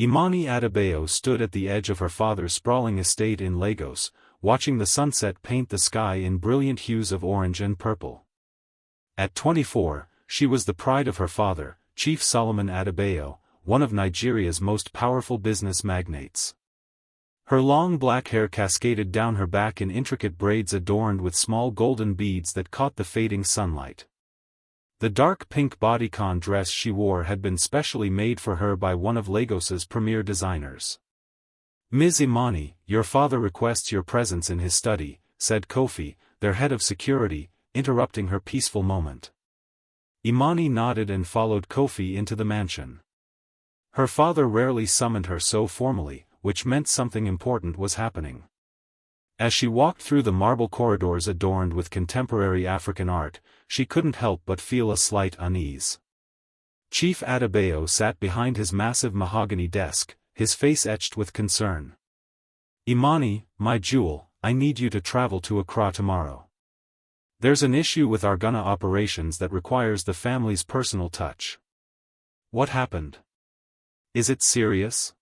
Imani Adebayo stood at the edge of her father's sprawling estate in Lagos, watching the sunset paint the sky in brilliant hues of orange and purple. At 24, she was the pride of her father, Chief Solomon Adebayo, one of Nigeria's most powerful business magnates. Her long black hair cascaded down her back in intricate braids adorned with small golden beads that caught the fading sunlight. The dark pink bodycon dress she wore had been specially made for her by one of Lagos's premier designers. "Ms. Imani, your father requests your presence in his study," said Kofi, their head of security, interrupting her peaceful moment. Imani nodded and followed Kofi into the mansion. Her father rarely summoned her so formally, which meant something important was happening. As she walked through the marble corridors adorned with contemporary African art, she couldn't help but feel a slight unease. Chief Adebayo sat behind his massive mahogany desk, his face etched with concern. "Imani, my jewel, I need you to travel to Accra tomorrow. There's an issue with our Ghana operations that requires the family's personal touch." "What happened? Is it serious?"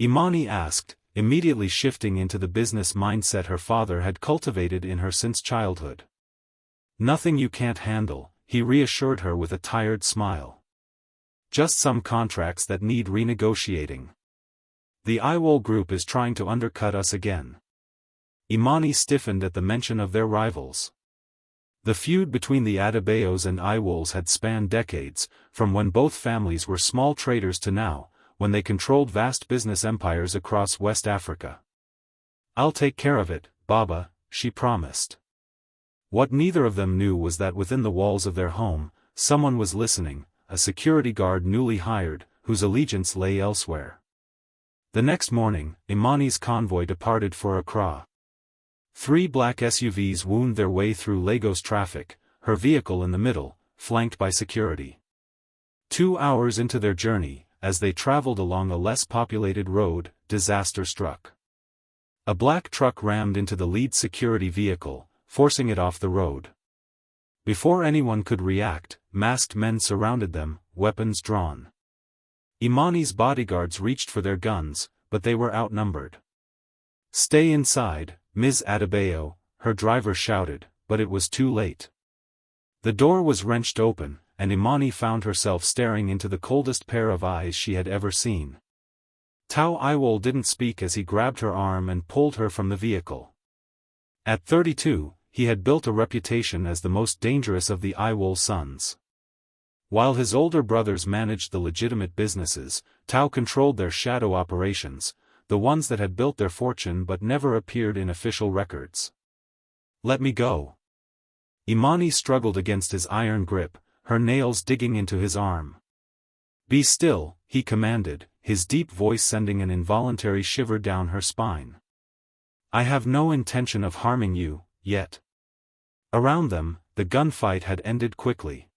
Imani asked, immediately shifting into the business mindset her father had cultivated in her since childhood. "Nothing you can't handle," he reassured her with a tired smile. "Just some contracts that need renegotiating. The Oyewole group is trying to undercut us again." Imani stiffened at the mention of their rivals. The feud between the Adebayos and Oyewoles had spanned decades, from when both families were small traders to now, when they controlled vast business empires across West Africa. "I'll take care of it, Baba," she promised. What neither of them knew was that within the walls of their home, someone was listening, a security guard newly hired, whose allegiance lay elsewhere. The next morning, Imani's convoy departed for Accra. 3 black SUVs wound their way through Lagos traffic, her vehicle in the middle, flanked by security. 2 hours into their journey, as they traveled along a less populated road, disaster struck. A black truck rammed into the lead security vehicle, forcing it off the road. Before anyone could react, masked men surrounded them, weapons drawn. Imani's bodyguards reached for their guns, but they were outnumbered. "Stay inside, Ms. Adebayo," her driver shouted, but it was too late. The door was wrenched open, and Imani found herself staring into the coldest pair of eyes she had ever seen. Tau Oyewole didn't speak as he grabbed her arm and pulled her from the vehicle. At 32, he had built a reputation as the most dangerous of the Oyewole sons. While his older brothers managed the legitimate businesses, Tau controlled their shadow operations, the ones that had built their fortune but never appeared in official records. "Let me go." Imani struggled against his iron grip, her nails digging into his arm. "Be still," he commanded, his deep voice sending an involuntary shiver down her spine. "I have no intention of harming you, yet." Around them, the gunfight had ended quickly.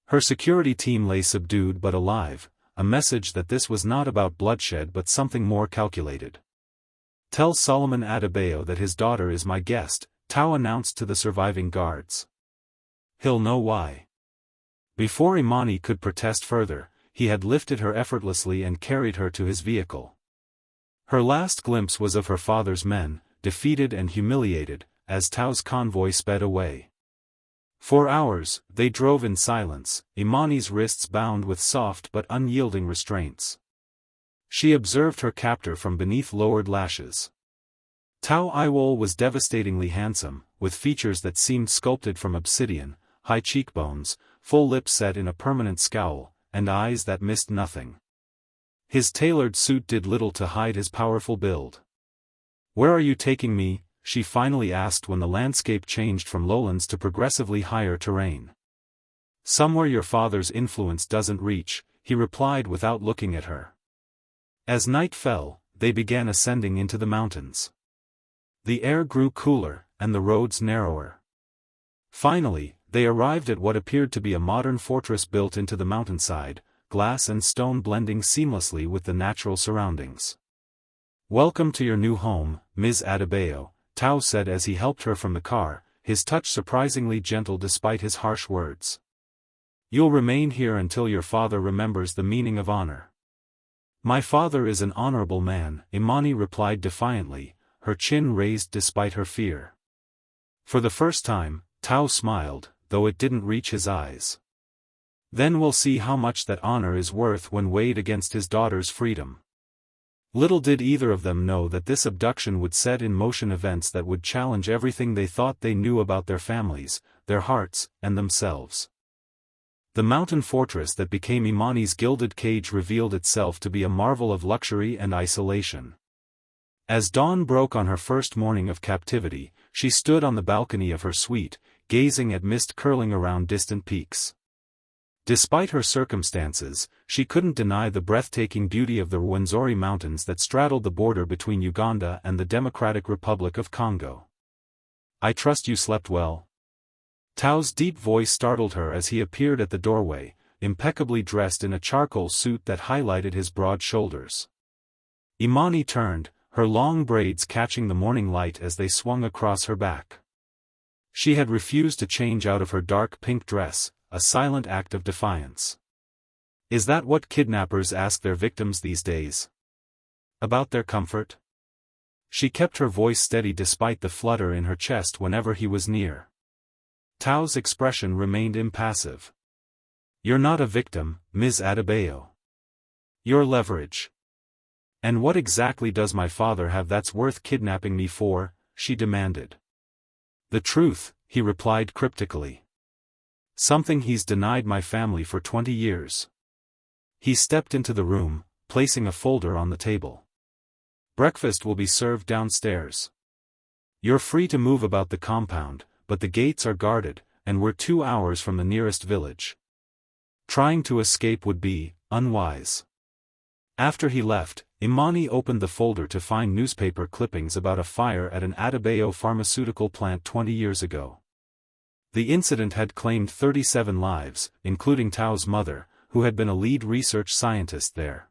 Her security team lay subdued but alive, a message that this was not about bloodshed but something more calculated. "Tell Solomon Adebayo that his daughter is my guest," Tau announced to the surviving guards. "He'll know why." Before Imani could protest further, he had lifted her effortlessly and carried her to his vehicle. Her last glimpse was of her father's men, defeated and humiliated, as Tau's convoy sped away. For hours, they drove in silence, Imani's wrists bound with soft but unyielding restraints. She observed her captor from beneath lowered lashes. Tau Oyewole was devastatingly handsome, with features that seemed sculpted from obsidian, high cheekbones, full lips set in a permanent scowl, and eyes that missed nothing. His tailored suit did little to hide his powerful build. "Where are you taking me?" she finally asked when the landscape changed from lowlands to progressively higher terrain. "Somewhere your father's influence doesn't reach," he replied without looking at her. As night fell, they began ascending into the mountains. The air grew cooler, and the roads narrower. Finally, they arrived at what appeared to be a modern fortress built into the mountainside, glass and stone blending seamlessly with the natural surroundings. "Welcome to your new home, Ms. Adebayo," Tau said as he helped her from the car, his touch surprisingly gentle despite his harsh words. "You'll remain here until your father remembers the meaning of honor." My father is an honorable man, Imani replied defiantly, her chin raised despite her fear. For the first time, Tau smiled, though it didn't reach his eyes. Then we'll see how much that honor is worth when weighed against his daughter's freedom. Little did either of them know that this abduction would set in motion events that would challenge everything they thought they knew about their families, their hearts, and themselves. The mountain fortress that became Imani's gilded cage revealed itself to be a marvel of luxury and isolation. As dawn broke on her first morning of captivity, she stood on the balcony of her suite, gazing at mist curling around distant peaks. Despite her circumstances, she couldn't deny the breathtaking beauty of the Rwenzori Mountains that straddled the border between Uganda and the Democratic Republic of Congo. I trust you slept well. Tau's deep voice startled her as he appeared at the doorway, impeccably dressed in a charcoal suit that highlighted his broad shoulders. Imani turned, her long braids catching the morning light as they swung across her back. She had refused to change out of her dark pink dress, a silent act of defiance. Is that what kidnappers ask their victims these days? About their comfort? She kept her voice steady despite the flutter in her chest whenever he was near. Tau's expression remained impassive. You're not a victim, Ms. Adebayo. You're leverage. And what exactly does my father have that's worth kidnapping me for? She demanded. The truth, he replied cryptically. Something he's denied my family for 20 years. He stepped into the room, placing a folder on the table. Breakfast will be served downstairs. You're free to move about the compound, but the gates are guarded, and we're 2 hours from the nearest village. Trying to escape would be unwise. After he left, Imani opened the folder to find newspaper clippings about a fire at an Adebayo Pharmaceutical plant 20 years ago. The incident had claimed 37 lives, including Tau's mother, who had been a lead research scientist there.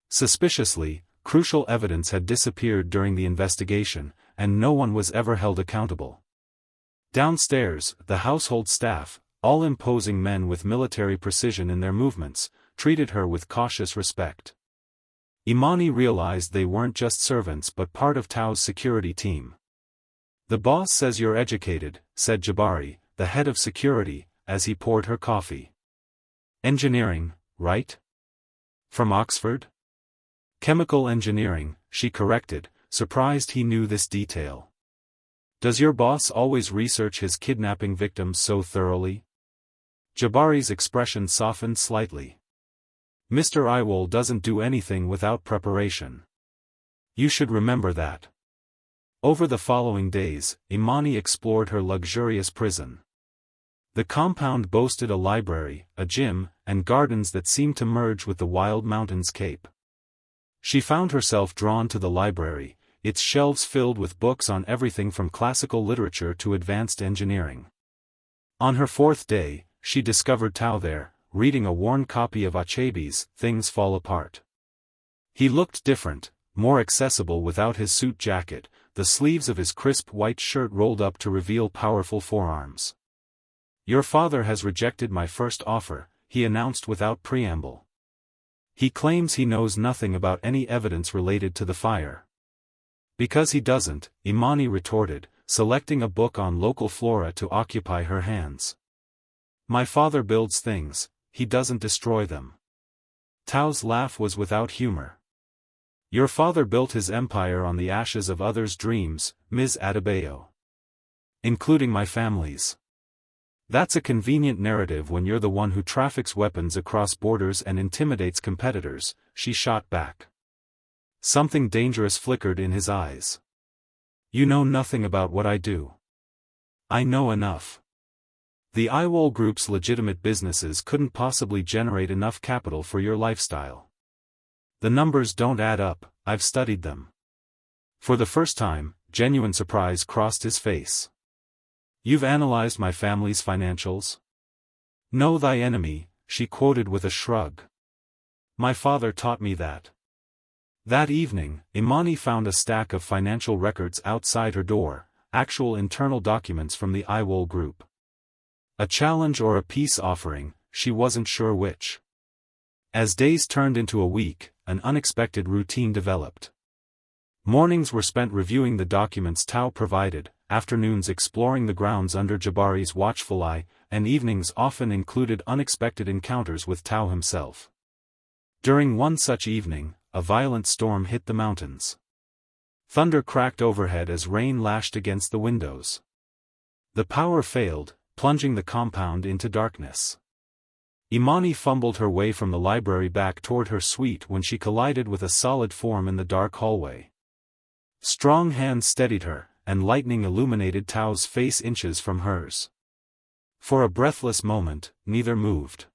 Suspiciously, crucial evidence had disappeared during the investigation, and no one was ever held accountable. Downstairs, the household staff, all imposing men with military precision in their movements, treated her with cautious respect. Imani realized they weren't just servants but part of Tau's security team. The boss says you're educated, said Jabari, the head of security, as he poured her coffee. Engineering, right? From Oxford? Chemical engineering, she corrected, surprised he knew this detail. Does your boss always research his kidnapping victims so thoroughly? Jabari's expression softened slightly. Mr. Oyewole doesn't do anything without preparation. You should remember that. Over the following days, Imani explored her luxurious prison. The compound boasted a library, a gym, and gardens that seemed to merge with the wild mountains cape. She found herself drawn to the library, its shelves filled with books on everything from classical literature to advanced engineering. On her 4th day, she discovered Tau there, reading a worn copy of Achebe's Things Fall Apart. He looked different, more accessible without his suit jacket, the sleeves of his crisp white shirt rolled up to reveal powerful forearms. Your father has rejected my first offer, he announced without preamble. He claims he knows nothing about any evidence related to the fire. Because he doesn't, Imani retorted, selecting a book on local flora to occupy her hands. My father builds things, he doesn't destroy them. Tau's laugh was without humor. Your father built his empire on the ashes of others' dreams, Ms. Adebayo. Including my family's. That's a convenient narrative when you're the one who traffics weapons across borders and intimidates competitors, she shot back. Something dangerous flickered in his eyes. You know nothing about what I do. I know enough. The Oyewole Group's legitimate businesses couldn't possibly generate enough capital for your lifestyle. The numbers don't add up, I've studied them. For the first time, genuine surprise crossed his face. You've analyzed my family's financials? Know thy enemy, she quoted with a shrug. My father taught me that. That evening, Imani found a stack of financial records outside her door, actual internal documents from the Oyewole Group. A challenge or a peace offering, she wasn't sure which. As days turned into a week, an unexpected routine developed. Mornings were spent reviewing the documents Tau provided, afternoons exploring the grounds under Jabari's watchful eye, and evenings often included unexpected encounters with Tau himself. During one such evening, a violent storm hit the mountains. Thunder cracked overhead as rain lashed against the windows. The power failed, plunging the compound into darkness. Imani fumbled her way from the library back toward her suite when she collided with a solid form in the dark hallway. Strong hands steadied her, and lightning illuminated Tau's face inches from hers. For a breathless moment, neither moved.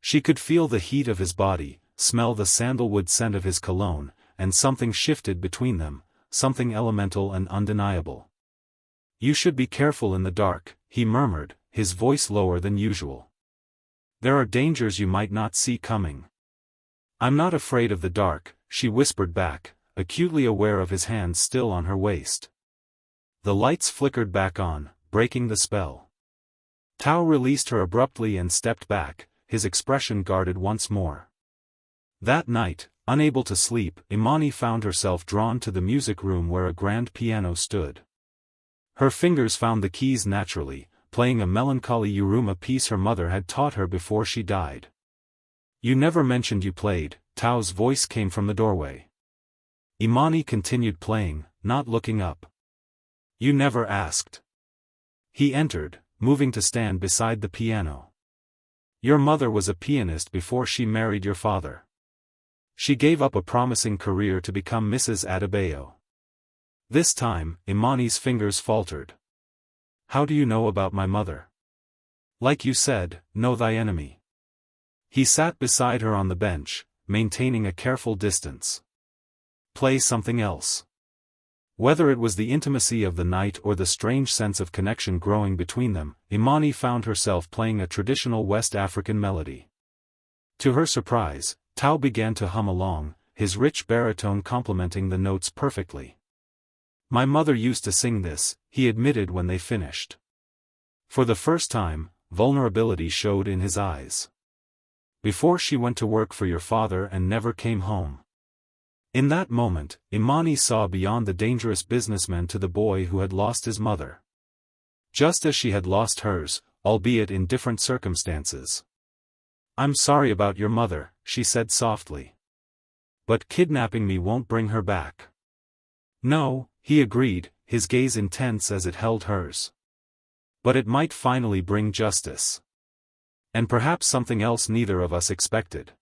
She could feel the heat of his body, smell the sandalwood scent of his cologne, and something shifted between them, something elemental and undeniable. "You should be careful in the dark," he murmured, his voice lower than usual. "There are dangers you might not see coming." "I'm not afraid of the dark," she whispered back, acutely aware of his hand still on her waist. The lights flickered back on, breaking the spell. Tau released her abruptly and stepped back, his expression guarded once more. That night, unable to sleep, Imani found herself drawn to the music room where a grand piano stood. Her fingers found the keys naturally, playing a melancholy Yuruma piece her mother had taught her before she died. "You never mentioned you played," Tau's voice came from the doorway. Imani continued playing, not looking up. "You never asked." He entered, moving to stand beside the piano. "Your mother was a pianist before she married your father. She gave up a promising career to become Mrs. Adebayo." This time, Imani's fingers faltered. "How do you know about my mother?" "Like you said, know thy enemy." He sat beside her on the bench, maintaining a careful distance. "Play something else." Whether it was the intimacy of the night or the strange sense of connection growing between them, Imani found herself playing a traditional West African melody. To her surprise, Tau began to hum along, his rich baritone complementing the notes perfectly. "My mother used to sing this," he admitted when they finished. For the first time, vulnerability showed in his eyes. "Before she went to work for your father and never came home." In that moment, Imani saw beyond the dangerous businessman to the boy who had lost his mother. Just as she had lost hers, albeit in different circumstances. "I'm sorry about your mother," she said softly. "But kidnapping me won't bring her back." "No," he agreed, his gaze intense as it held hers. "But it might finally bring justice. And perhaps something else neither of us expected."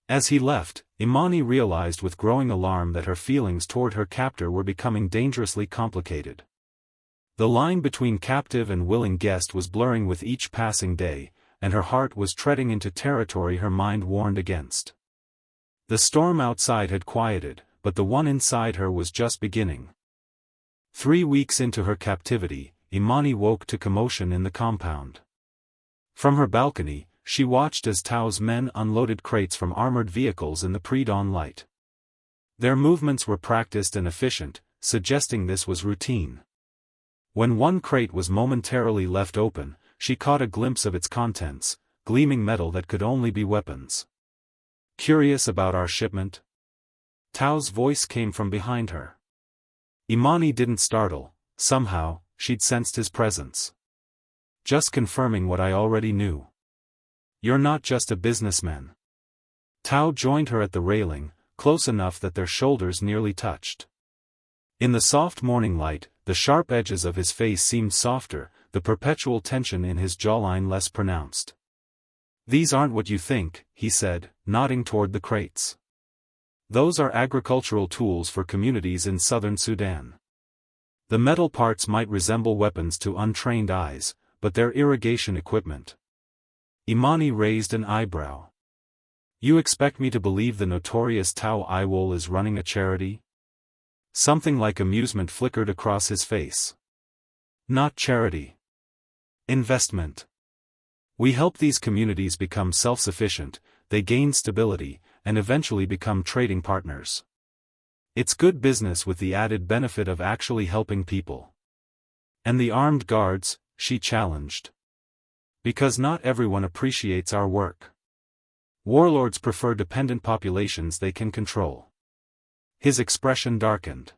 As he left, Imani realized with growing alarm that her feelings toward her captor were becoming dangerously complicated. The line between captive and willing guest was blurring with each passing day, and her heart was treading into territory her mind warned against. The storm outside had quieted, but the one inside her was just beginning. 3 weeks into her captivity, Imani woke to commotion in the compound. From her balcony, she watched as Tau's men unloaded crates from armored vehicles in the pre-dawn light. Their movements were practiced and efficient, suggesting this was routine. When one crate was momentarily left open, she caught a glimpse of its contents, gleaming metal that could only be weapons. "Curious about our shipment?" Tau's voice came from behind her. Imani didn't startle, somehow, she'd sensed his presence. "Just confirming what I already knew." "You're not just a businessman." Tau joined her at the railing, close enough that their shoulders nearly touched. In the soft morning light, the sharp edges of his face seemed softer, the perpetual tension in his jawline less pronounced. "These aren't what you think," he said, nodding toward the crates. "Those are agricultural tools for communities in southern Sudan. The metal parts might resemble weapons to untrained eyes, but they're irrigation equipment." Imani raised an eyebrow. "You expect me to believe the notorious Tau Oyewole is running a charity?" Something like amusement flickered across his face. "Not charity. Investment. We help these communities become self-sufficient, they gain stability, and eventually become trading partners. It's good business with the added benefit of actually helping people." "And the armed guards?" she challenged. "Because not everyone appreciates our work." Warlords prefer dependent populations they can control. His expression darkened.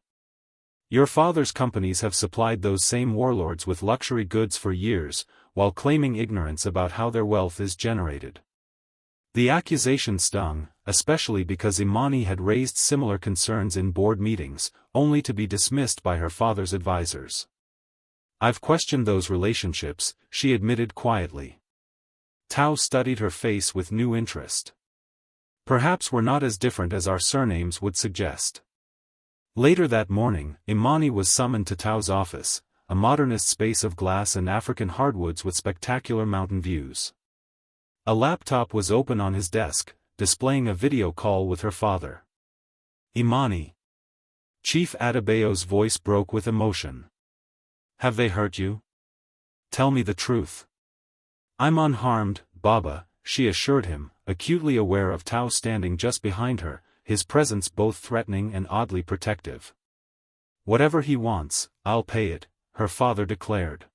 Your father's companies have supplied those same warlords with luxury goods for years, while claiming ignorance about how their wealth is generated. The accusation stung, especially because Imani had raised similar concerns in board meetings, only to be dismissed by her father's advisors. I've questioned those relationships, she admitted quietly. Tau studied her face with new interest. Perhaps we're not as different as our surnames would suggest. Later that morning, Imani was summoned to Tau's office, a modernist space of glass and African hardwoods with spectacular mountain views. A laptop was open on his desk, displaying a video call with her father. Imani. Chief Adebayo's voice broke with emotion. Have they hurt you? Tell me the truth. I'm unharmed, Baba, she assured him, acutely aware of Tau standing just behind her, his presence both threatening and oddly protective. Whatever he wants, I'll pay it, her father declared.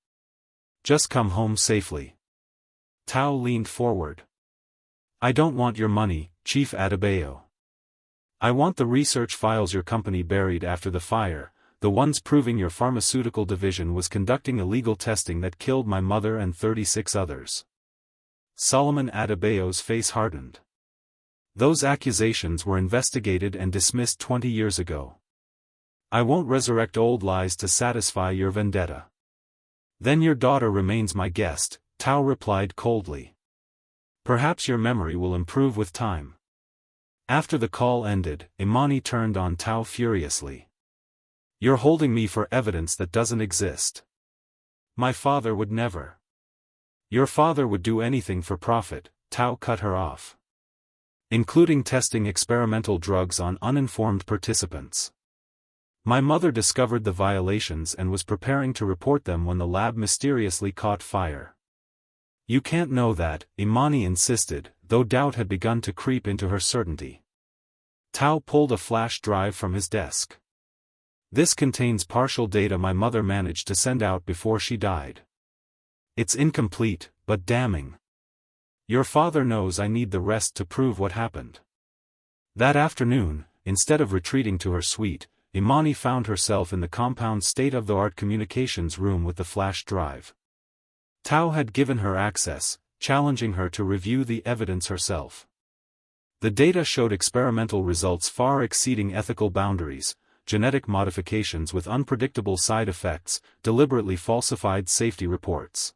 Just come home safely. Tau leaned forward. I don't want your money, Chief Adebayo. I want the research files your company buried after the fire, the ones proving your pharmaceutical division was conducting illegal testing that killed my mother and 36 others. Solomon Adebayo's face hardened. Those accusations were investigated and dismissed 20 years ago. I won't resurrect old lies to satisfy your vendetta. Then your daughter remains my guest, Tau replied coldly. Perhaps your memory will improve with time. After the call ended, Imani turned on Tau furiously. You're holding me for evidence that doesn't exist. My father would never. Your father would do anything for profit, Tau cut her off. Including testing experimental drugs on uninformed participants. My mother discovered the violations and was preparing to report them when the lab mysteriously caught fire. You can't know that, Imani insisted, though doubt had begun to creep into her certainty. Tau pulled a flash drive from his desk. This contains partial data my mother managed to send out before she died. It's incomplete, but damning. Your father knows I need the rest to prove what happened. That afternoon, instead of retreating to her suite, Imani found herself in the compound's state-of-the-art communications room with the flash drive. Tau had given her access, challenging her to review the evidence herself. The data showed experimental results far exceeding ethical boundaries, genetic modifications with unpredictable side effects, deliberately falsified safety reports.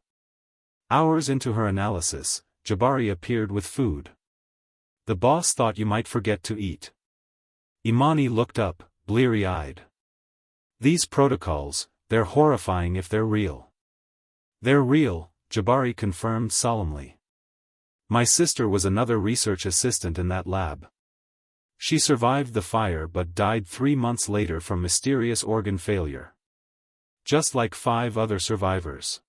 Hours into her analysis, Jabari appeared with food. The boss thought you might forget to eat. Imani looked up, bleary-eyed. These protocols, they're horrifying if they're real. They're real, Jabari confirmed solemnly. My sister was another research assistant in that lab. She survived the fire but died 3 months later from mysterious organ failure. Just like 5 other survivors.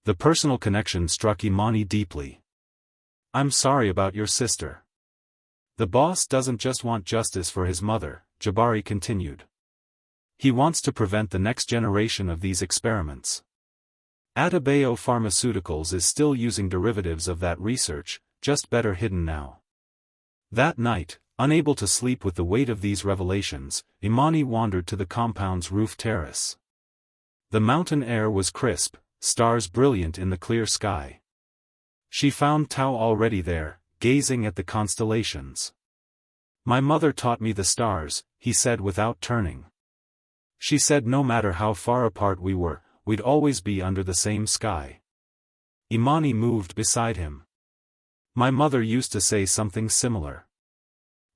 The personal connection struck Imani deeply. I'm sorry about your sister. The boss doesn't just want justice for his mother, Jabari continued. He wants to prevent the next generation of these experiments. Adebayo Pharmaceuticals is still using derivatives of that research, just better hidden now. That night, unable to sleep with the weight of these revelations, Imani wandered to the compound's roof terrace. The mountain air was crisp, stars brilliant in the clear sky. She found Tau already there, gazing at the constellations. My mother taught me the stars, he said without turning. She said no matter how far apart we were, we'd always be under the same sky. Imani moved beside him. My mother used to say something similar.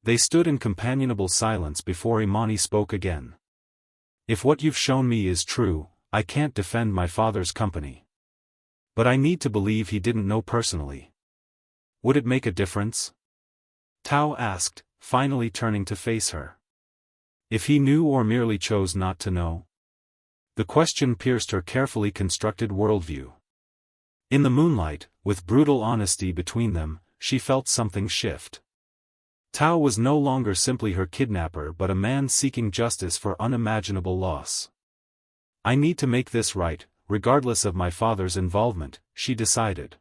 They stood in companionable silence before Imani spoke again. If what you've shown me is true, I can't defend my father's company. But I need to believe he didn't know personally. Would it make a difference? Tau asked, finally turning to face her. If he knew or merely chose not to know? The question pierced her carefully constructed worldview. In the moonlight, with brutal honesty between them, she felt something shift. Tau was no longer simply her kidnapper but a man seeking justice for unimaginable loss. I need to make this right, regardless of my father's involvement, she decided.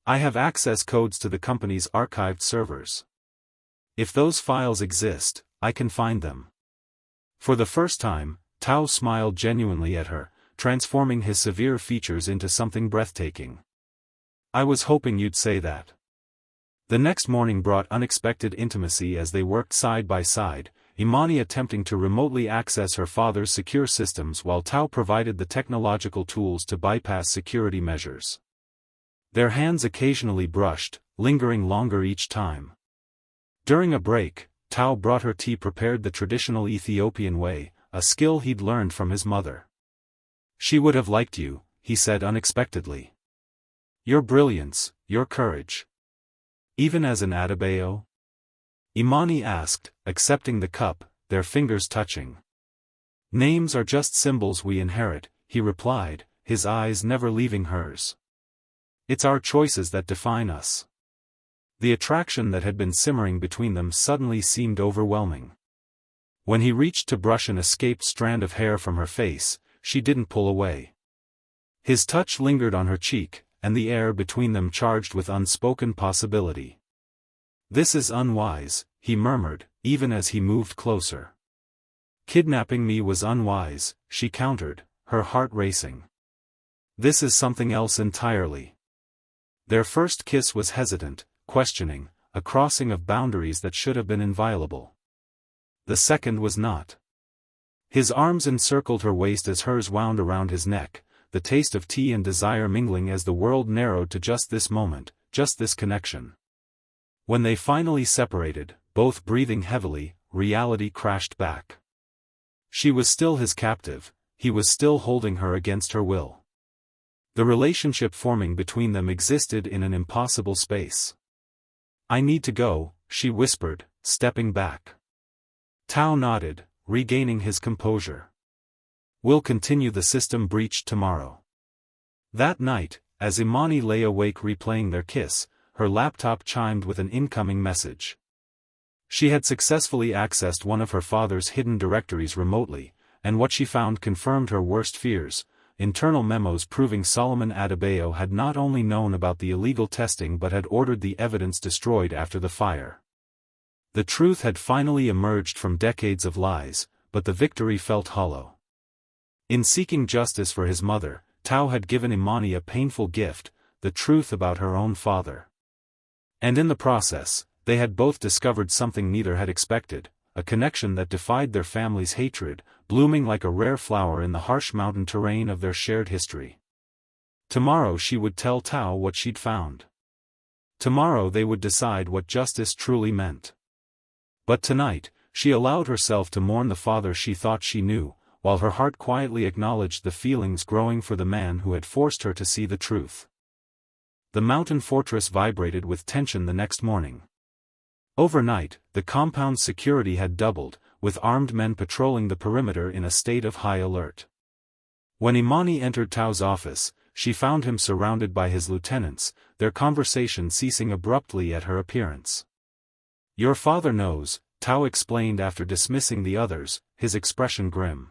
I have access codes to the company's archived servers. If those files exist, I can find them. For the first time, Tau smiled genuinely at her, transforming his severe features into something breathtaking. I was hoping you'd say that. The next morning brought unexpected intimacy as they worked side by side, Imani attempting to remotely access her father's secure systems while Tau provided the technological tools to bypass security measures. Their hands occasionally brushed, lingering longer each time. During a break, Tau brought her tea prepared the traditional Ethiopian way, a skill he'd learned from his mother. She would have liked you, he said unexpectedly. Your brilliance, your courage. Even as an Adebayo? Imani asked, accepting the cup, their fingers touching. Names are just symbols we inherit, he replied, his eyes never leaving hers. It's our choices that define us. The attraction that had been simmering between them suddenly seemed overwhelming. When he reached to brush an escaped strand of hair from her face, she didn't pull away. His touch lingered on her cheek, and the air between them charged with unspoken possibility. This is unwise, he murmured, even as he moved closer. Kidnapping me was unwise, she countered, her heart racing. This is something else entirely. Their first kiss was hesitant, questioning, a crossing of boundaries that should have been inviolable. The second was not. His arms encircled her waist as hers wound around his neck, the taste of tea and desire mingling as the world narrowed to just this moment, just this connection. When they finally separated, both breathing heavily, reality crashed back. She was still his captive, he was still holding her against her will. The relationship forming between them existed in an impossible space. I need to go, she whispered, stepping back. Tau nodded, regaining his composure. We'll continue the system breach tomorrow. That night, as Imani lay awake replaying their kiss, her laptop chimed with an incoming message. She had successfully accessed one of her father's hidden directories remotely, and what she found confirmed her worst fears, internal memos proving Solomon Adebayo had not only known about the illegal testing but had ordered the evidence destroyed after the fire. The truth had finally emerged from decades of lies, but the victory felt hollow. In seeking justice for his mother, Tau had given Imani a painful gift, the truth about her own father. And in the process, they had both discovered something neither had expected, a connection that defied their family's hatred, blooming like a rare flower in the harsh mountain terrain of their shared history. Tomorrow she would tell Tau what she'd found. Tomorrow they would decide what justice truly meant. But tonight, she allowed herself to mourn the father she thought she knew, while her heart quietly acknowledged the feelings growing for the man who had forced her to see the truth. The mountain fortress vibrated with tension the next morning. Overnight, the compound's security had doubled, with armed men patrolling the perimeter in a state of high alert. When Imani entered Tau's office, she found him surrounded by his lieutenants, their conversation ceasing abruptly at her appearance. Your father knows, Tau explained after dismissing the others, his expression grim.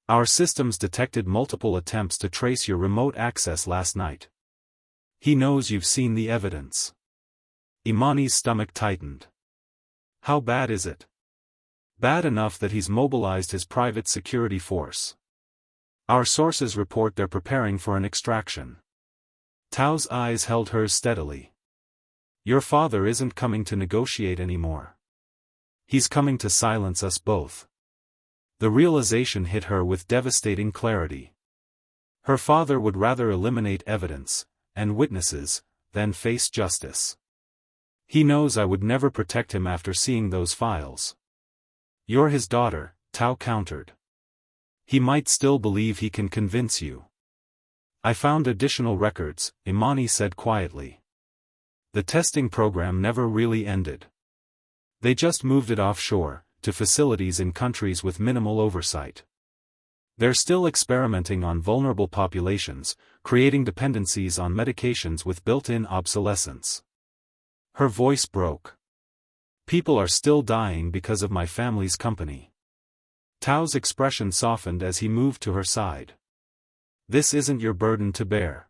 Our systems detected multiple attempts to trace your remote access last night. He knows you've seen the evidence. Imani's stomach tightened. How bad is it? Bad enough that he's mobilized his private security force. Our sources report they're preparing for an extraction. Tau's eyes held hers steadily. Your father isn't coming to negotiate anymore. He's coming to silence us both. The realization hit her with devastating clarity. Her father would rather eliminate evidence and witnesses than face justice. He knows I would never protect him after seeing those files. You're his daughter, Tau countered. He might still believe he can convince you. I found additional records, Imani said quietly. The testing program never really ended. They just moved it offshore, to facilities in countries with minimal oversight. They're still experimenting on vulnerable populations, creating dependencies on medications with built-in obsolescence. Her voice broke. People are still dying because of my family's company. Tau's expression softened as he moved to her side. This isn't your burden to bear.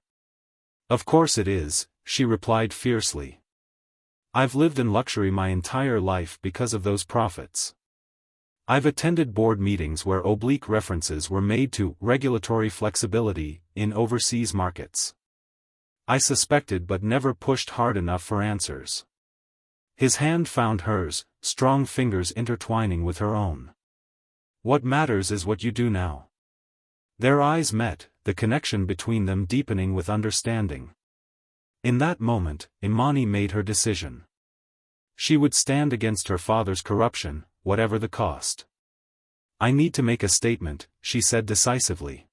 Of course it is, she replied fiercely. I've lived in luxury my entire life because of those profits. I've attended board meetings where oblique references were made to regulatory flexibility in overseas markets. I suspected but never pushed hard enough for answers. His hand found hers, strong fingers intertwining with her own. What matters is what you do now. Their eyes met, the connection between them deepening with understanding. In that moment, Imani made her decision. She would stand against her father's corruption, whatever the cost. I need to make a statement, she said decisively.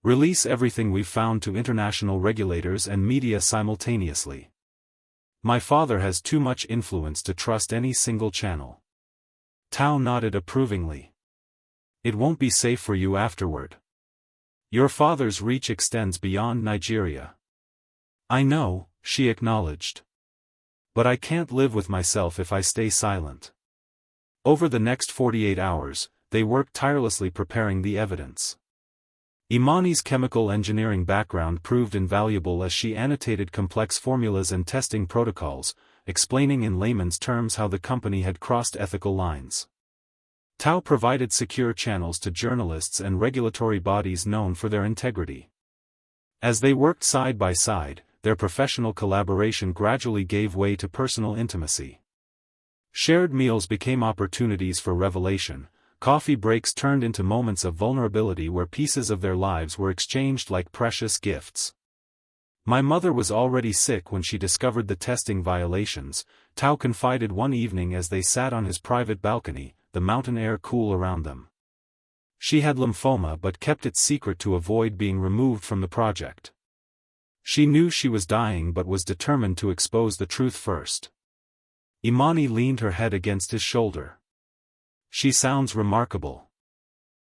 Release everything we've found to international regulators and media simultaneously. My father has too much influence to trust any single channel. Tau nodded approvingly. It won't be safe for you afterward. Your father's reach extends beyond Nigeria. I know, she acknowledged. But I can't live with myself if I stay silent. Over the next 48 hours, they worked tirelessly preparing the evidence. Imani's chemical engineering background proved invaluable as she annotated complex formulas and testing protocols, explaining in layman's terms how the company had crossed ethical lines. Tau provided secure channels to journalists and regulatory bodies known for their integrity. As they worked side by side, their professional collaboration gradually gave way to personal intimacy. Shared meals became opportunities for revelation, coffee breaks turned into moments of vulnerability where pieces of their lives were exchanged like precious gifts. My mother was already sick when she discovered the testing violations, Tau confided one evening as they sat on his private balcony, the mountain air cool around them. She had lymphoma but kept it secret to avoid being removed from the project. She knew she was dying but was determined to expose the truth first. Imani leaned her head against his shoulder. She sounds remarkable.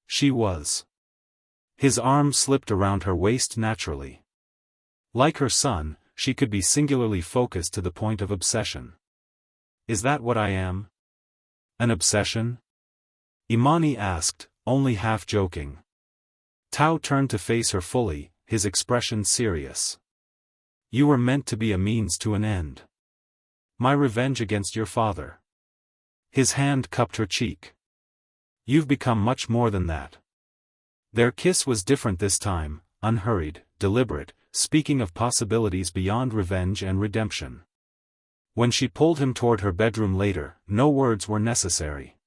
She was. His arm slipped around her waist naturally. Like her son, she could be singularly focused to the point of obsession. Is that what I am? An obsession? Imani asked, only half joking. Tau turned to face her fully, his expression serious. You were meant to be a means to an end. My revenge against your father. His hand cupped her cheek. You've become much more than that. Their kiss was different this time, unhurried, deliberate, speaking of possibilities beyond revenge and redemption. When she pulled him toward her bedroom later, no words were necessary.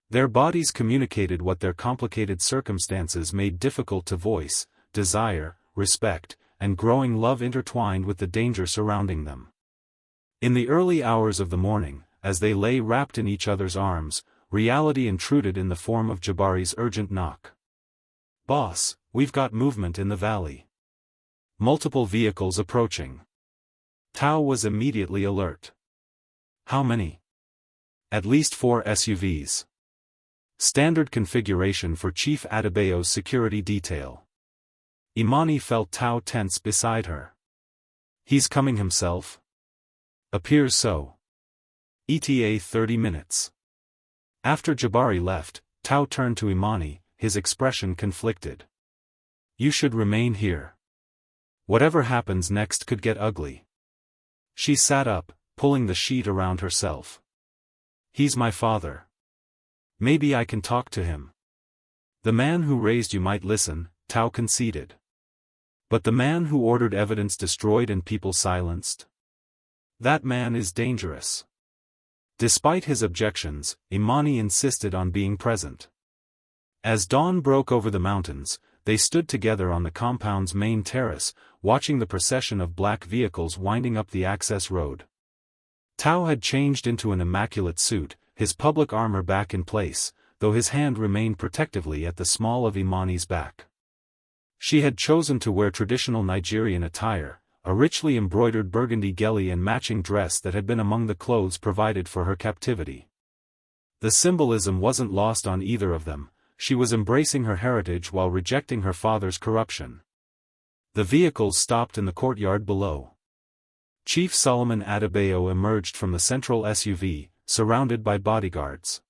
Their bodies communicated what their complicated circumstances made difficult to voice: desire, respect, and growing love intertwined with the danger surrounding them. In the early hours of the morning, as they lay wrapped in each other's arms, reality intruded in the form of Jabari's urgent knock. Boss, we've got movement in the valley. Multiple vehicles approaching. Tau was immediately alert. How many? At least 4 SUVs. Standard configuration for Chief Adebayo's security detail. Imani felt Tau tense beside her. He's coming himself? Appears so. ETA 30 minutes. After Jabari left, Tau turned to Imani, his expression conflicted. You should remain here. Whatever happens next could get ugly. She sat up, pulling the sheet around herself. He's my father. Maybe I can talk to him. The man who raised you might listen, Tau conceded. But the man who ordered evidence destroyed and people silenced? That man is dangerous. Despite his objections, Imani insisted on being present. As dawn broke over the mountains, they stood together on the compound's main terrace, watching the procession of black vehicles winding up the access road. Tau had changed into an immaculate suit, his public armor back in place, though his hand remained protectively at the small of Imani's back. She had chosen to wear traditional Nigerian attire, a richly embroidered burgundy geli and matching dress that had been among the clothes provided for her captivity. The symbolism wasn't lost on either of them. She was embracing her heritage while rejecting her father's corruption. The vehicles stopped in the courtyard below. Chief Solomon Adebayo emerged from the central SUV, surrounded by bodyguards.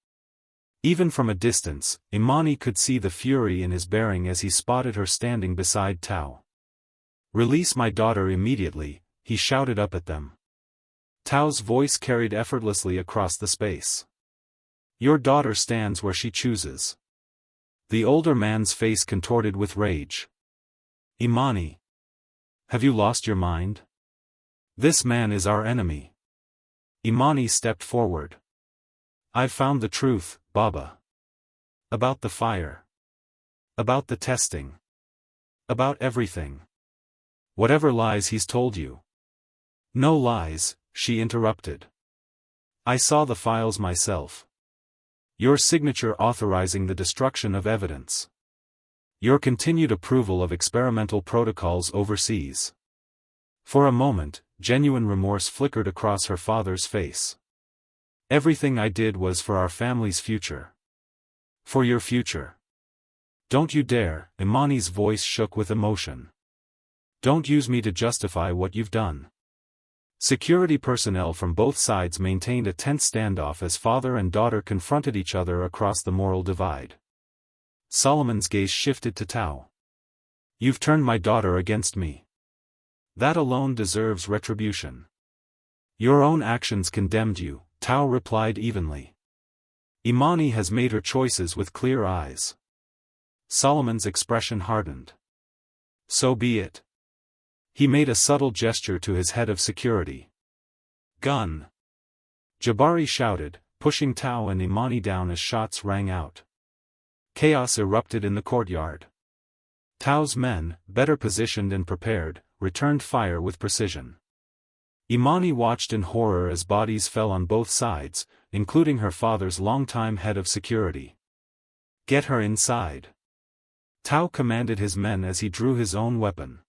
Even from a distance, Imani could see the fury in his bearing as he spotted her standing beside Tau. Release my daughter immediately, he shouted up at them. Tau's voice carried effortlessly across the space. Your daughter stands where she chooses. The older man's face contorted with rage. Imani. Have you lost your mind? This man is our enemy. Imani stepped forward. I've found the truth, Baba. About the fire. About the testing. About everything. Whatever lies he's told you. No lies, she interrupted. I saw the files myself. Your signature authorizing the destruction of evidence. Your continued approval of experimental protocols overseas. For a moment, genuine remorse flickered across her father's face. Everything I did was for our family's future. For your future. Don't you dare, Imani's voice shook with emotion. Don't use me to justify what you've done. Security personnel from both sides maintained a tense standoff as father and daughter confronted each other across the moral divide. Solomon's gaze shifted to Tau. You've turned my daughter against me. That alone deserves retribution. Your own actions condemned you, Tau replied evenly. Imani has made her choices with clear eyes. Solomon's expression hardened. So be it. He made a subtle gesture to his head of security. Gun! Jabari shouted, pushing Tau and Imani down as shots rang out. Chaos erupted in the courtyard. Tau's men, better positioned and prepared, returned fire with precision. Imani watched in horror as bodies fell on both sides, including her father's longtime head of security. Get her inside. Tau commanded his men as he drew his own weapon.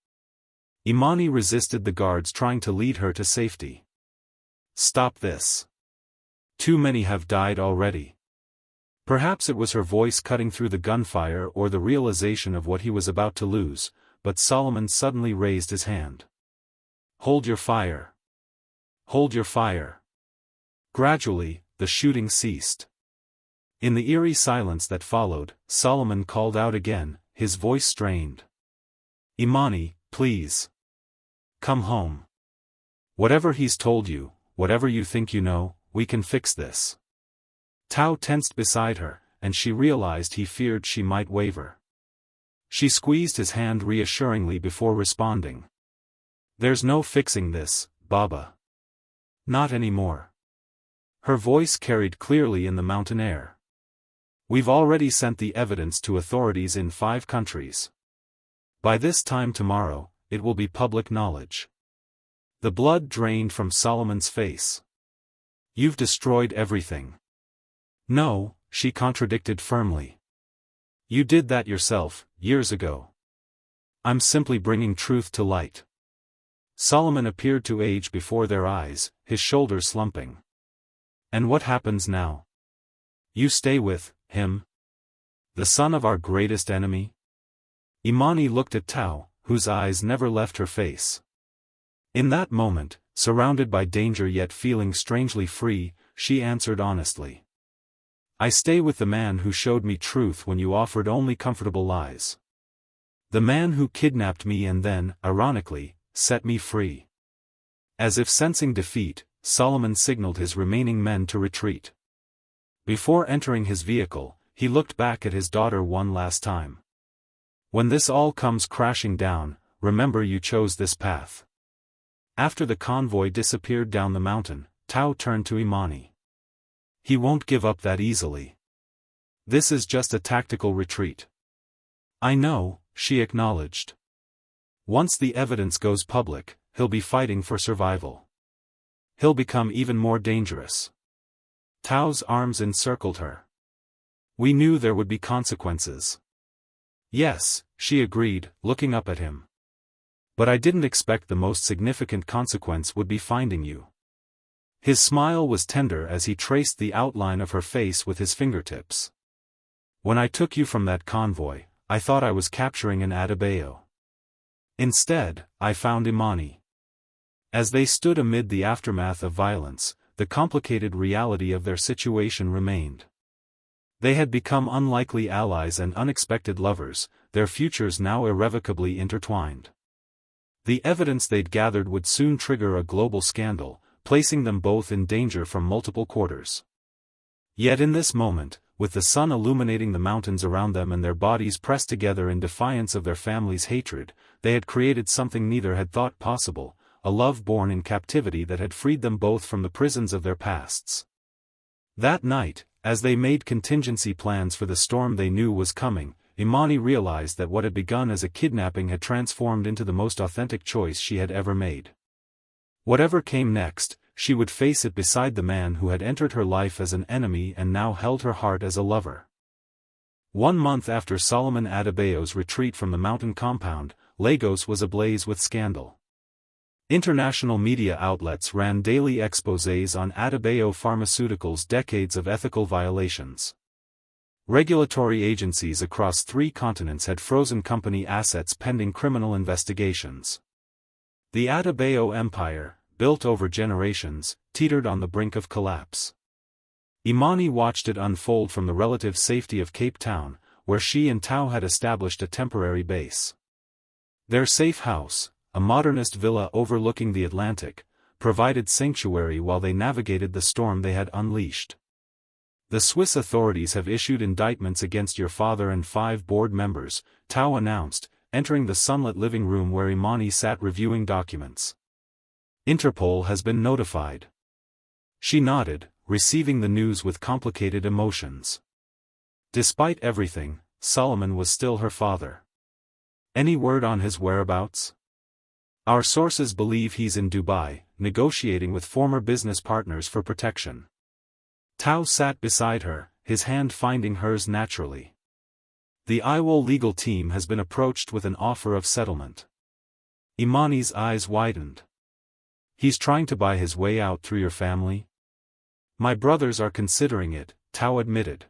Imani resisted the guards trying to lead her to safety. Stop this. Too many have died already. Perhaps it was her voice cutting through the gunfire or the realization of what he was about to lose, but Solomon suddenly raised his hand. Hold your fire. Hold your fire. Gradually, the shooting ceased. In the eerie silence that followed, Solomon called out again, his voice strained. Imani, please. Come home. Whatever he's told you, whatever you think you know, we can fix this. Tau tensed beside her, and she realized he feared she might waver. She squeezed his hand reassuringly before responding. There's no fixing this, Baba. Not anymore. Her voice carried clearly in the mountain air. We've already sent the evidence to authorities in 5 countries. By this time tomorrow, it will be public knowledge. The blood drained from Solomon's face. You've destroyed everything. No, she contradicted firmly. You did that yourself, years ago. I'm simply bringing truth to light. Solomon appeared to age before their eyes, his shoulders slumping. And what happens now? You stay with him? The son of our greatest enemy? Imani looked at Tau, whose eyes never left her face. In that moment, surrounded by danger yet feeling strangely free, she answered honestly. I stay with the man who showed me truth when you offered only comfortable lies. The man who kidnapped me and then, ironically, set me free. As if sensing defeat, Solomon signaled his remaining men to retreat. Before entering his vehicle, he looked back at his daughter one last time. When this all comes crashing down, remember you chose this path. After the convoy disappeared down the mountain, Tau turned to Imani. He won't give up that easily. This is just a tactical retreat. I know, she acknowledged. Once the evidence goes public, he'll be fighting for survival. He'll become even more dangerous. Tau's arms encircled her. We knew there would be consequences. Yes, she agreed, looking up at him. But I didn't expect the most significant consequence would be finding you. His smile was tender as he traced the outline of her face with his fingertips. When I took you from that convoy, I thought I was capturing an Adebayo. Instead, I found Imani. As they stood amid the aftermath of violence, the complicated reality of their situation remained. They had become unlikely allies and unexpected lovers, their futures now irrevocably intertwined. The evidence they'd gathered would soon trigger a global scandal, placing them both in danger from multiple quarters. Yet in this moment, with the sun illuminating the mountains around them and their bodies pressed together in defiance of their family's hatred, they had created something neither had thought possible, a love born in captivity that had freed them both from the prisons of their pasts. That night, as they made contingency plans for the storm they knew was coming, Imani realized that what had begun as a kidnapping had transformed into the most authentic choice she had ever made. Whatever came next, she would face it beside the man who had entered her life as an enemy and now held her heart as a lover. 1 month after Solomon Adebayo's retreat from the mountain compound, Lagos was ablaze with scandal. International media outlets ran daily exposés on Adebayo Pharmaceuticals' decades of ethical violations. Regulatory agencies across 3 continents had frozen company assets pending criminal investigations. The Adebayo empire, built over generations, teetered on the brink of collapse. Imani watched it unfold from the relative safety of Cape Town, where she and Tau had established a temporary base. Their safe house, a modernist villa overlooking the Atlantic, provided sanctuary while they navigated the storm they had unleashed. "The Swiss authorities have issued indictments against your father and 5 board members," Tau announced, entering the sunlit living room where Imani sat reviewing documents. "Interpol has been notified." She nodded, receiving the news with complicated emotions. Despite everything, Solomon was still her father. "Any word on his whereabouts?" "Our sources believe he's in Dubai, negotiating with former business partners for protection." Tau sat beside her, his hand finding hers naturally. "The Oyewole legal team has been approached with an offer of settlement." Imani's eyes widened. "He's trying to buy his way out through your family?" "My brothers are considering it," Tau admitted.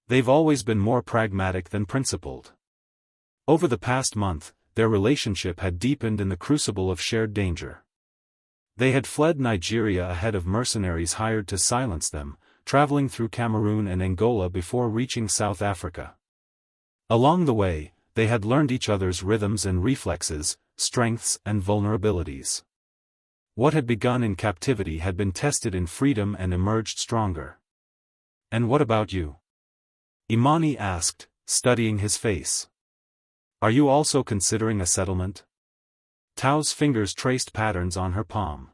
"They've always been more pragmatic than principled." Over the past month, their relationship had deepened in the crucible of shared danger. They had fled Nigeria ahead of mercenaries hired to silence them, traveling through Cameroon and Angola before reaching South Africa. Along the way, they had learned each other's rhythms and reflexes, strengths and vulnerabilities. What had begun in captivity had been tested in freedom and emerged stronger. "And what about you?" Imani asked, studying his face. "Are you also considering a settlement?" Tau's fingers traced patterns on her palm.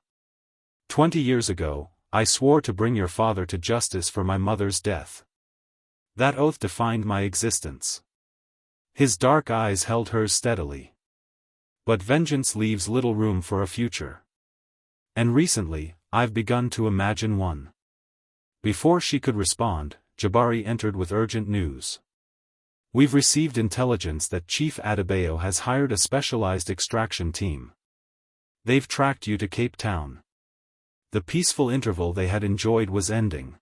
20 years ago, I swore to bring your father to justice for my mother's death. That oath defined my existence." His dark eyes held hers steadily. "But vengeance leaves little room for a future. And recently, I've begun to imagine one." Before she could respond, Jabari entered with urgent news. "We've received intelligence that Chief Adebayo has hired a specialized extraction team. They've tracked you to Cape Town." The peaceful interval they had enjoyed was ending.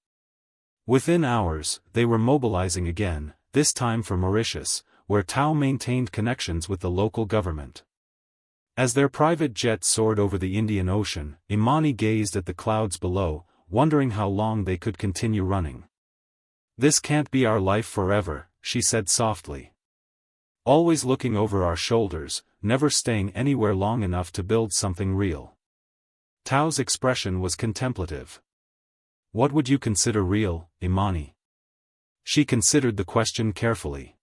Within hours, they were mobilizing again, this time for Mauritius, where Tau maintained connections with the local government. As their private jet soared over the Indian Ocean, Imani gazed at the clouds below, wondering how long they could continue running. "This can't be our life forever," she said softly. "Always looking over our shoulders, never staying anywhere long enough to build something real." Tau's expression was contemplative. "What would you consider real, Imani?" She considered the question carefully.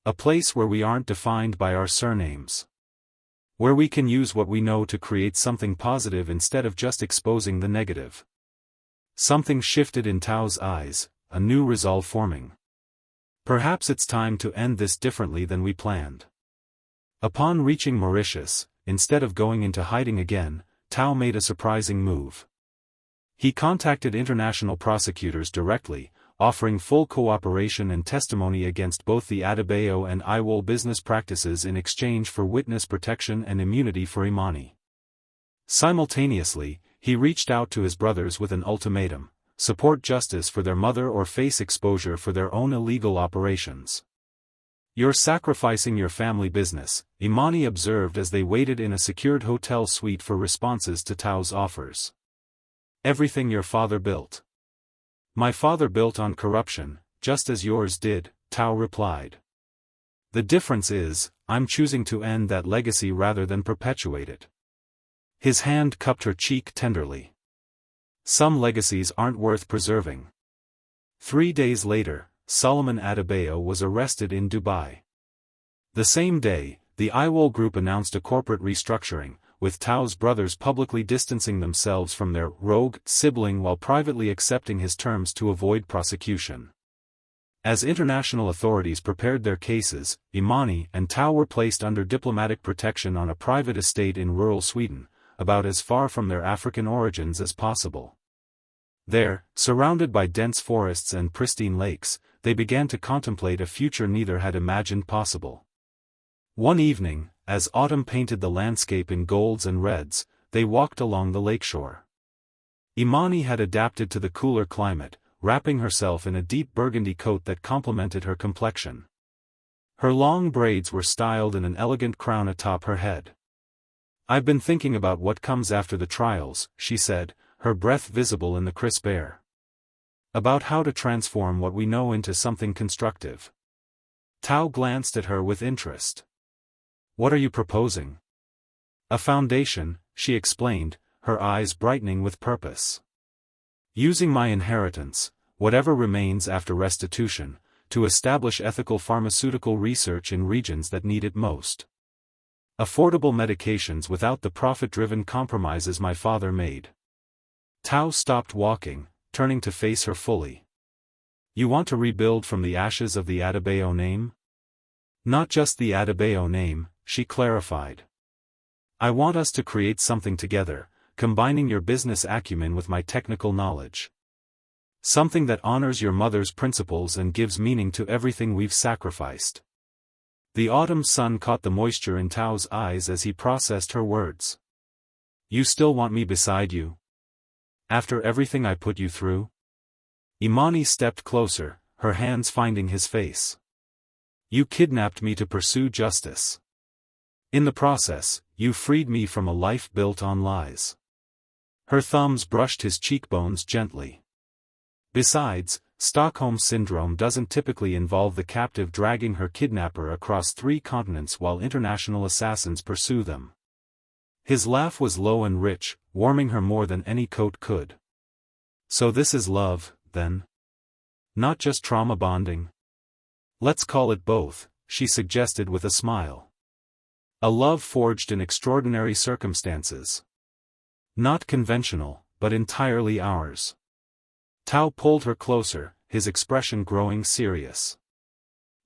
"A place where we aren't defined by our surnames. Where we can use what we know to create something positive instead of just exposing the negative." Something shifted in Tau's eyes, a new resolve forming. "Perhaps it's time to end this differently than we planned." Upon reaching Mauritius, instead of going into hiding again, Tau made a surprising move. He contacted international prosecutors directly, offering full cooperation and testimony against both the Adebayo and Oyewole business practices in exchange for witness protection and immunity for Imani. Simultaneously, he reached out to his brothers with an ultimatum: support justice for their mother or face exposure for their own illegal operations. "You're sacrificing your family business," Imani observed as they waited in a secured hotel suite for responses to Tau's offers. "Everything your father built." "My father built on corruption, just as yours did," Tau replied. "The difference is, I'm choosing to end that legacy rather than perpetuate it. His hand cupped her cheek tenderly. Some legacies aren't worth preserving. 3 days later, Solomon Adebayo was arrested in Dubai. The same day, the Oyewole Group announced a corporate restructuring, with Tau's brothers publicly distancing themselves from their rogue sibling while privately accepting his terms to avoid prosecution. As international authorities prepared their cases, Imani and Tau were placed under diplomatic protection on a private estate in rural Sweden, about as far from their African origins as possible. There, surrounded by dense forests and pristine lakes, they began to contemplate a future neither had imagined possible. One evening, as autumn painted the landscape in golds and reds, they walked along the lakeshore. Imani had adapted to the cooler climate, wrapping herself in a deep burgundy coat that complemented her complexion. Her long braids were styled in an elegant crown atop her head. "I've been thinking about what comes after the trials," she said, her breath visible in the crisp air. "About how to transform what we know into something constructive." Tau glanced at her with interest. "What are you proposing?" "A foundation," she explained, her eyes brightening with purpose. "Using my inheritance, whatever remains after restitution, to establish ethical pharmaceutical research in regions that need it most. Affordable medications without the profit-driven compromises my father made." Tau stopped walking, turning to face her fully. "You want to rebuild from the ashes of the Adebayo name?" "Not just the Adebayo name," she clarified. "I want us to create something together, combining your business acumen with my technical knowledge. Something that honors your mother's principles and gives meaning to everything we've sacrificed." The autumn sun caught the moisture in Tau's eyes as he processed her words. "You still want me beside you? After everything I put you through?" Imani stepped closer, her hands finding his face. "You kidnapped me to pursue justice. In the process, you freed me from a life built on lies." Her thumbs brushed his cheekbones gently. "Besides, Stockholm Syndrome doesn't typically involve the captive dragging her kidnapper across 3 continents while international assassins pursue them." His laugh was low and rich, warming her more than any coat could. "So this is love, then? Not just trauma bonding?" "Let's call it both," she suggested with a smile. "A love forged in extraordinary circumstances. Not conventional, but entirely ours." Tau pulled her closer, his expression growing serious.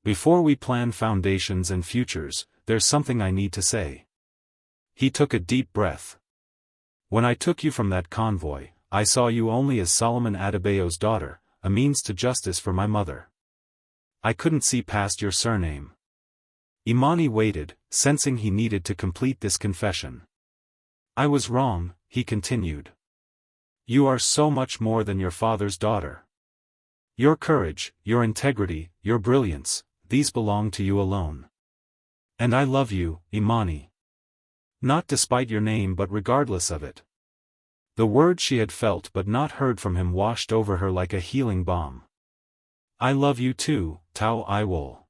"Before we plan foundations and futures, there's something I need to say." He took a deep breath. "When I took you from that convoy, I saw you only as Solomon Adebayo's daughter, a means to justice for my mother. I couldn't see past your surname." Imani waited, sensing he needed to complete this confession. "I was wrong," he continued. "You are so much more than your father's daughter. Your courage, your integrity, your brilliance, these belong to you alone. And I love you, Imani. Not despite your name but regardless of it." The words she had felt but not heard from him washed over her like a healing balm. "I love you too, Tau Oyewole.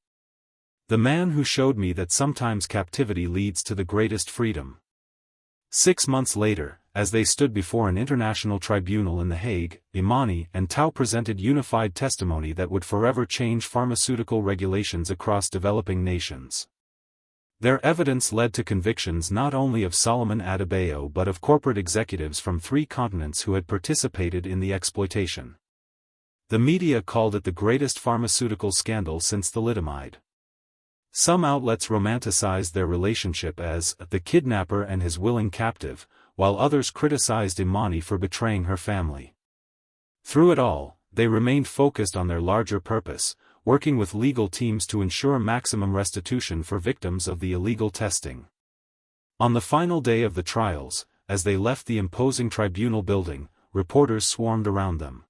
The man who showed me that sometimes captivity leads to the greatest freedom." 6 months later, as they stood before an international tribunal in The Hague, Imani and Tau presented unified testimony that would forever change pharmaceutical regulations across developing nations. Their evidence led to convictions not only of Solomon Adebayo but of corporate executives from 3 continents who had participated in the exploitation. The media called it the greatest pharmaceutical scandal since thalidomide. Some outlets romanticized their relationship as the kidnapper and his willing captive, while others criticized Imani for betraying her family. Through it all, they remained focused on their larger purpose, working with legal teams to ensure maximum restitution for victims of the illegal testing. On the final day of the trials, as they left the imposing tribunal building, reporters swarmed around them.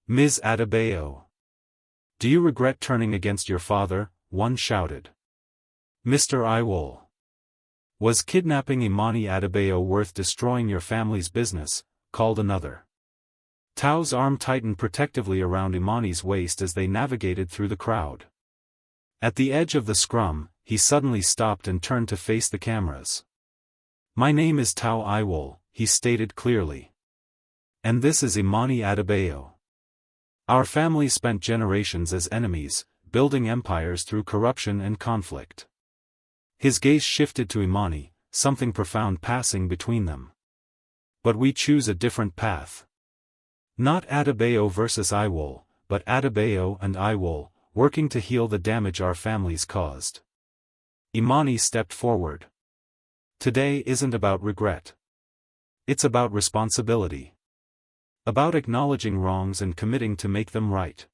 "Ms. Adebayo, do you regret turning against your father?" one shouted. "Mr. Oyewole, was kidnapping Imani Adebayo worth destroying your family's business?" called another. Tau's arm tightened protectively around Imani's waist as they navigated through the crowd. At the edge of the scrum, he suddenly stopped and turned to face the cameras. "My name is Tau Oyewole," he stated clearly. "And this is Imani Adebayo. Our family spent generations as enemies, building empires through corruption and conflict." His gaze shifted to Imani, something profound passing between them. "But we choose a different path. Not Adebayo versus Oyewole, but Adebayo and Oyewole, working to heal the damage our families caused." Imani stepped forward. "Today isn't about regret. It's about responsibility. About acknowledging wrongs and committing to make them right."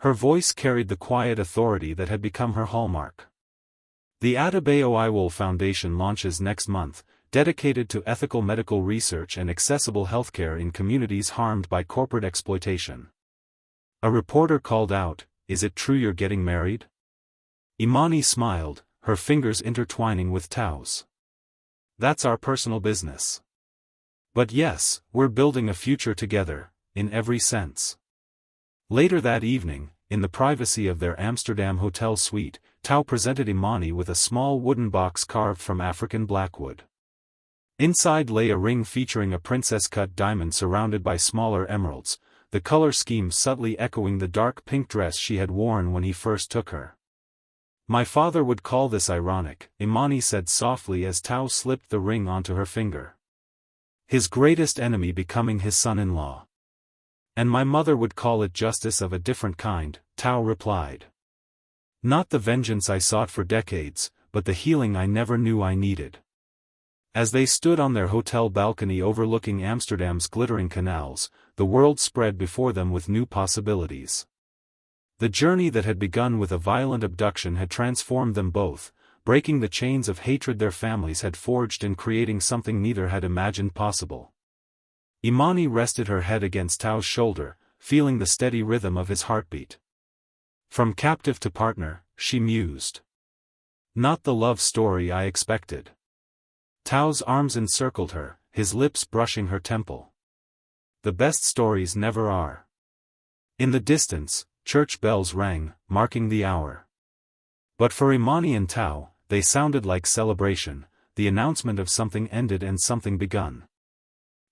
Her voice carried the quiet authority that had become her hallmark. The Adebayo Oyewole Foundation launches next month, dedicated to ethical medical research and accessible healthcare in communities harmed by corporate exploitation. A reporter called out, "Is it true you're getting married?" Imani smiled, her fingers intertwining with Tau's. "That's our personal business. But yes, we're building a future together, in every sense." Later that evening, in the privacy of their Amsterdam hotel suite, Tau presented Imani with a small wooden box carved from African blackwood. Inside lay a ring featuring a princess-cut diamond surrounded by smaller emeralds, the color scheme subtly echoing the dark pink dress she had worn when he first took her. "My father would call this ironic," Imani said softly as Tau slipped the ring onto her finger. "His greatest enemy becoming his son-in-law." "And my mother would call it justice of a different kind," Tau replied. "Not the vengeance I sought for decades, but the healing I never knew I needed." As they stood on their hotel balcony overlooking Amsterdam's glittering canals, the world spread before them with new possibilities. The journey that had begun with a violent abduction had transformed them both, breaking the chains of hatred their families had forged and creating something neither had imagined possible. Imani rested her head against Tau's shoulder, feeling the steady rhythm of his heartbeat. "From captive to partner," she mused. "Not the love story I expected." Tau's arms encircled her, his lips brushing her temple. "The best stories never are." In the distance, church bells rang, marking the hour. But for Imani and Tau, they sounded like celebration, the announcement of something ended and something begun.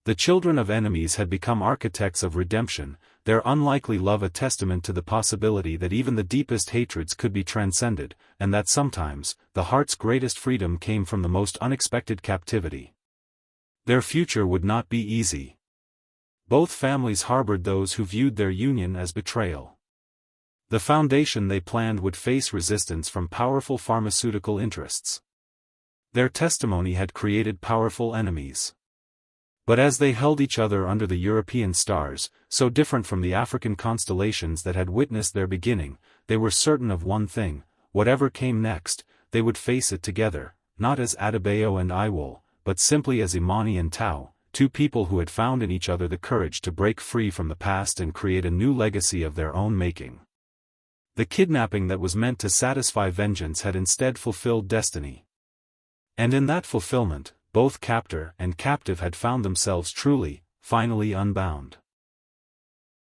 The children of enemies had become architects of redemption, their unlikely love a testament to the possibility that even the deepest hatreds could be transcended, and that sometimes, the heart's greatest freedom came from the most unexpected captivity. Their future would not be easy. Both families harbored those who viewed their union as betrayal. The foundation they planned would face resistance from powerful pharmaceutical interests. Their testimony had created powerful enemies. But as they held each other under the European stars, so different from the African constellations that had witnessed their beginning, they were certain of one thing: whatever came next, they would face it together, not as Adebayo and Oyewole, but simply as Imani and Tau, two people who had found in each other the courage to break free from the past and create a new legacy of their own making. The kidnapping that was meant to satisfy vengeance had instead fulfilled destiny. And in that fulfillment, both captor and captive had found themselves truly, finally unbound.